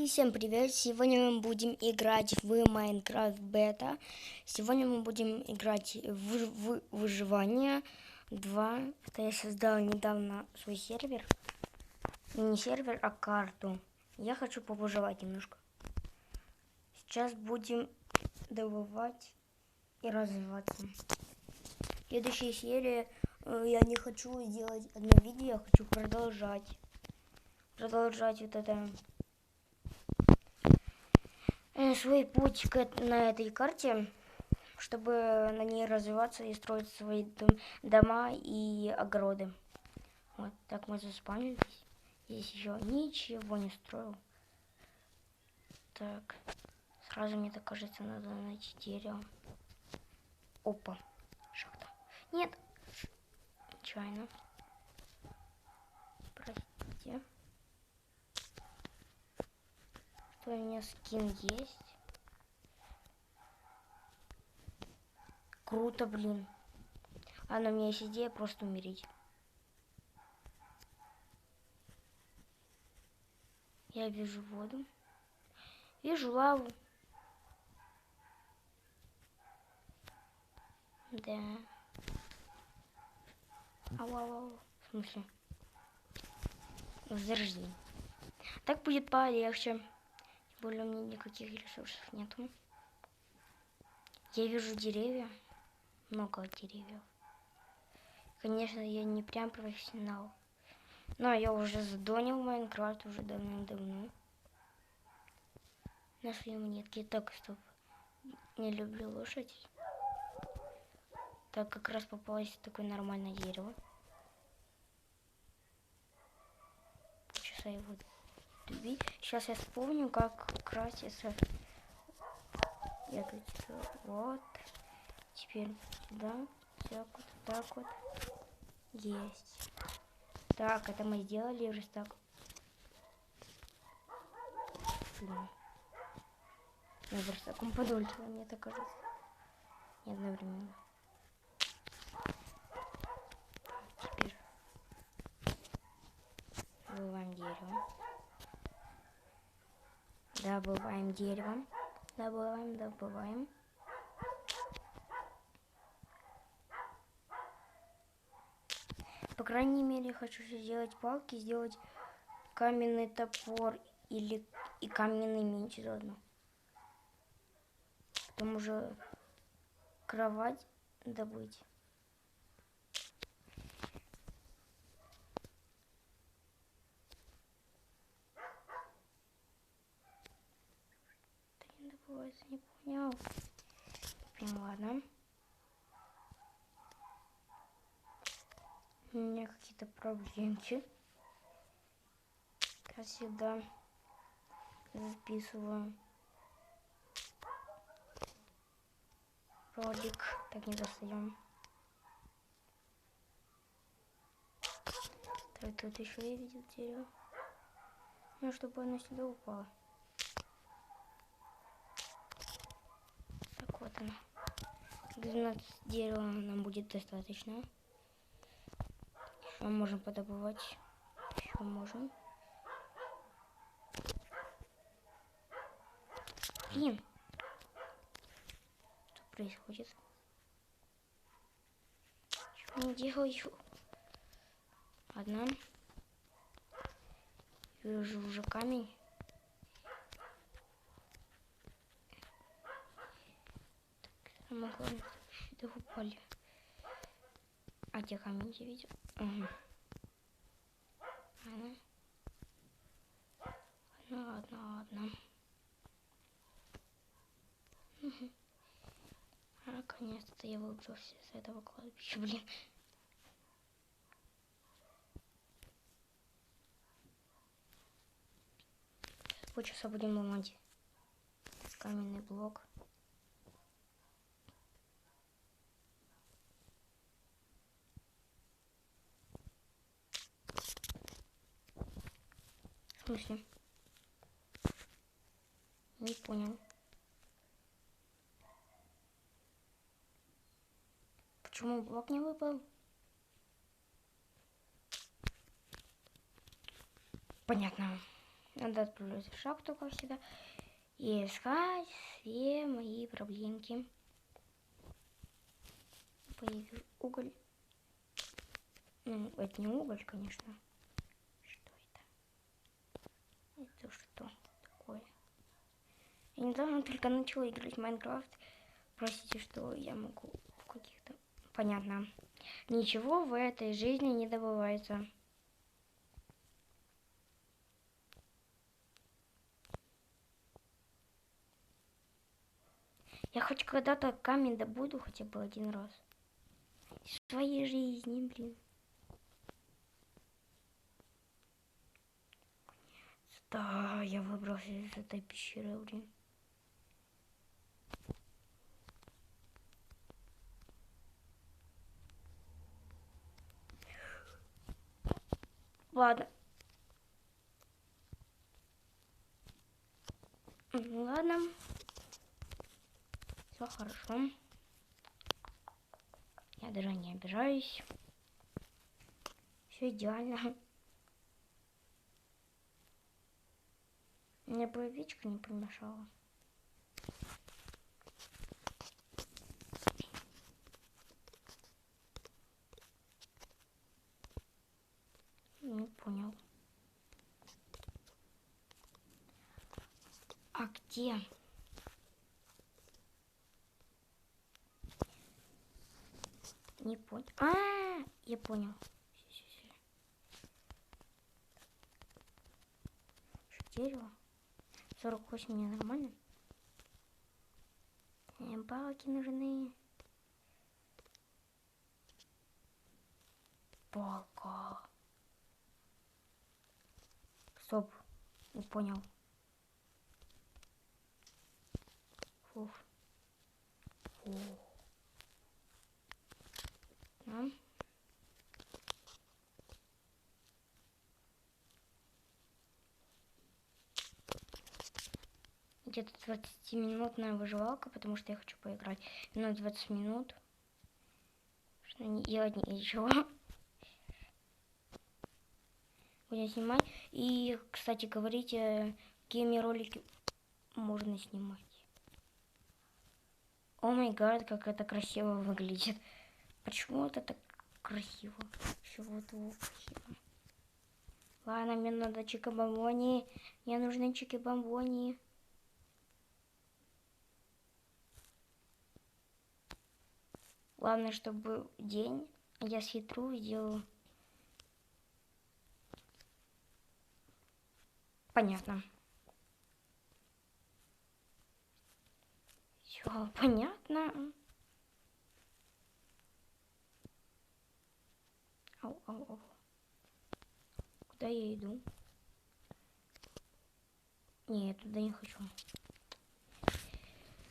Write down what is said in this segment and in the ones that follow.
И всем привет! Сегодня мы будем играть в Minecraft Beta. Сегодня мы будем играть в выживание 2. Это я создал недавно свой сервер. Не сервер, а карту. Я хочу повыживать немножко. Сейчас будем добывать и развиваться. В следующей серии я не хочу сделать одно видео, я хочу продолжать вот это свой путь на этой карте, чтобы на ней развиваться и строить свои дома и огороды. Вот так мы заспавнились. Здесь еще ничего не строил. Так, сразу мне так кажется, надо найти дерево. Опа, шахта. Нет, нечаянно. Простите. Что у меня скин есть? Круто, блин. А на меня есть идея просто умереть. Я вижу воду. Вижу лаву. Да. Ау. В смысле? Возрождение. Так будет полегче. Тем более у меня никаких ресурсов нету. Я вижу деревья. Много деревьев. Конечно, я не прям профессионал. Но я уже задонил Майнкрафт уже давным-давно. На своей монетке. Так, стоп. Не люблю лошадь. Так, как раз попалось такое нормальное дерево. Сейчас я его добить. Сейчас я вспомню, как красится. Я тут вот. Теперь сюда. Так вот. Есть. Так, это мы сделали уже так. На верстаком подольше, мне так кажется. Не одновременно. Теперь добываем дерево. Добываем дерево. Добываем. По крайней мере, хочу сделать палки, сделать каменный топор и каменный меч заодно. Потом уже кровать добыть. Это не добывается, не понял. Ладно. У меня какие-то проблемки. Я сюда записываю ролик. Так, не достаем. Так, тут еще я видел дерево. Ну, чтобы оно сюда упало. Так, вот оно. 12 дерева нам будет достаточно. Еще можем подобывать. Еще можем. Блин. Что происходит? Что не делаю? Одна. Вижу уже камень. Так, самое главное, сюда упали. А где камень я видел? Угу. Ладно. Угу. Наконец-то я выбрался с этого кладбища, блин. Полчаса будем ломать каменный блок. В смысле? Не понял. Почему блок не выпал? Понятно. Надо отправляться в шахту, как всегда, и искать все мои проблемки. Появился уголь. Ну, это не уголь, конечно. Что это? Это что такое? Я недавно только начала играть в Майнкрафт. Простите, что я могу в каких-то... Понятно. Ничего в этой жизни не добывается. Я хоть когда-то камень добуду хотя бы один раз. В своей жизни, блин. Да, я выбрался из этой пещеры, блин. Ладно. Ладно. Все хорошо. Я даже не обижаюсь. Все идеально. Мне бы овечка не помешала. Не понял. А где? Не понял. Я понял. Что, дерево? 48 мне нормально? Мне палки нужны. Палка. Стоп. Не понял. Фух. Фух. А? Где-то 20-минутная выживалка, потому что я хочу поиграть. На 20 минут. Что не делать ничего. Будем снимать. И, кстати, говорите, какие мне ролики можно снимать. О май гад, как это красиво выглядит. Почему это так красиво? Чего этого красиво? Ладно, мне надо чики-бомбони. Мне нужны чики-бомбони. Главное, чтобы был день. Я схитру и сделаю. Понятно. Все понятно. Ау. Куда я иду? Нет, туда не хочу.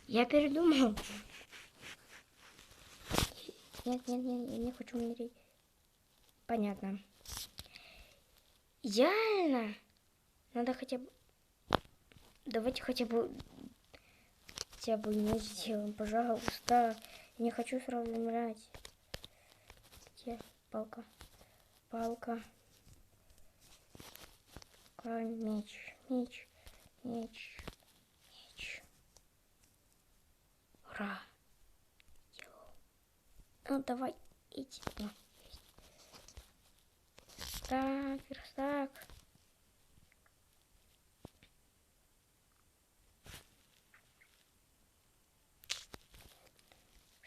Я передумал. Нет, я не хочу умереть. Понятно. Идеально. Надо хотя бы... Давайте хотя бы не сделаем, пожалуйста. Я не хочу сразу умирать. Где палка? Палка. Меч. Ура. Ну, давай, иди. Ну, так, верстак.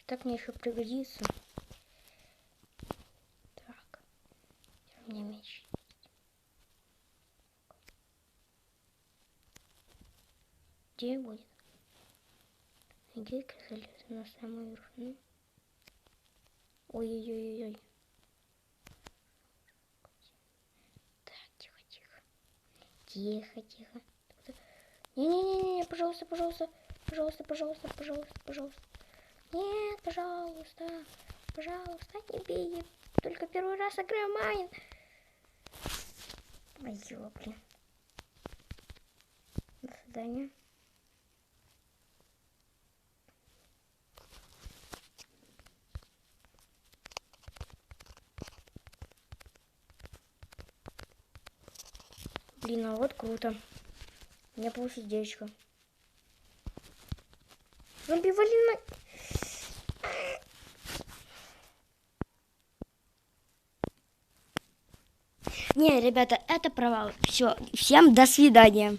Так мне еще пригодится. Так, у меня меч. Где будет? Где залез на самую вершину? Ой-ой-ой-ой. Так, тихо. Не, пожалуйста. Нет, пожалуйста, не бей. Только первый раз играю Майн. Ой, блин. До свидания. Блин, а вот круто. У меня получилось девочка. Зомби, вали на... Не, ребята, это провал. Все, всем до свидания.